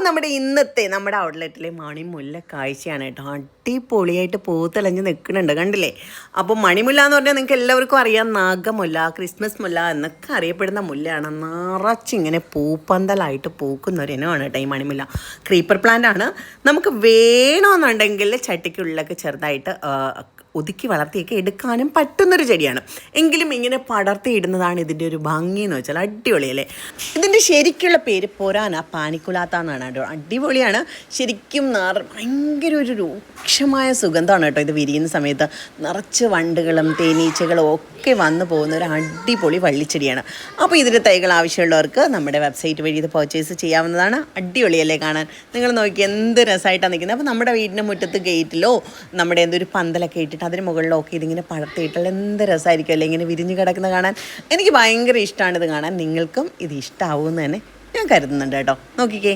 നമ്മുടെ ഇന്നത്തെ നമ്മുടെ ഔട്ട്ലെറ്റിലെ മണിമുല്ല കാഴ്ചയാണ് കേട്ടോ. അടിപൊളിയായിട്ട് പൂത്തലഞ്ഞ് നിൽക്കുന്നുണ്ട്, കണ്ടില്ലേ? അപ്പോൾ മണിമുല്ല എന്ന് പറഞ്ഞാൽ നിങ്ങൾക്ക് എല്ലാവർക്കും അറിയാം, നാഗമുല്ല, ക്രിസ്മസ് മുല്ല എന്നൊക്കെ അറിയപ്പെടുന്ന മുല്ലയാണ്. നിറച്ചിങ്ങനെ പൂപ്പന്തലായിട്ട് പൂക്കുന്ന ഒരു ഇനമാണ് കേട്ടോ ഈ മണിമുല്ല. ക്രീപ്പർ പ്ലാന്റ് ആണ്. നമുക്ക് വേണമെന്നുണ്ടെങ്കിൽ ചട്ടിക്കുള്ളിലൊക്കെ ചെറുതായിട്ട് ഒതുക്കി വളർത്തിയൊക്കെ എടുക്കാനും പറ്റുന്നൊരു ചെടിയാണ്. എങ്കിലും ഇങ്ങനെ പടർത്തിയിടുന്നതാണ് ഇതിൻ്റെ ഒരു ഭംഗി എന്ന് വെച്ചാൽ. അടിപൊളിയല്ലേ? ഇതിൻ്റെ ശരിക്കുള്ള പേര് പൊരാന പാനിക്കുലാത്ത എന്നാണ് കേട്ടോ. അടിപൊളിയാണ് ശരിക്കും. ഭയങ്കര ഒരു രൂക്ഷമായ സുഗന്ധമാണ് കേട്ടോ ഇത് വിരിയുന്ന സമയത്ത്. നിറച്ച് വണ്ടുകളും തേനീച്ചകളും ഒക്കെ വന്നു പോകുന്ന ഒരു അടിപൊളി വള്ളിച്ചെടിയാണ്. അപ്പോൾ ഇതിൻ്റെ തൈകൾ ആവശ്യമുള്ളവർക്ക് നമ്മുടെ വെബ്സൈറ്റ് വഴി ഇത് പർച്ചേസ് ചെയ്യാവുന്നതാണ്. അടിപൊളിയല്ലേ കാണാൻ? നിങ്ങൾ നോക്കി എന്ത് രസമായിട്ടാണ് നിൽക്കുന്നത്. അപ്പോൾ നമ്മുടെ വീടിൻ്റെ മുറ്റത്ത് ഗേറ്റിലോ നമ്മുടെ എന്തൊരു പന്തലൊക്കെ ഇട്ടിട്ട് അതിന് മുകളിലൊക്കെ ഇതിങ്ങനെ പടർത്തിയിട്ടാൽ എന്ത് രസമായിരിക്കും അല്ലേ ഇങ്ങനെ വിരിഞ്ഞ് കിടക്കുന്ന കാണാൻ. എനിക്ക് ഭയങ്കര ഇഷ്ടമാണ് ഇത് കാണാൻ. നിങ്ങൾക്കും ഇത് ഇഷ്ടമാവുമെന്ന് തന്നെ ഞാൻ കരുതുന്നുണ്ട് കേട്ടോ. നോക്കിക്കേ.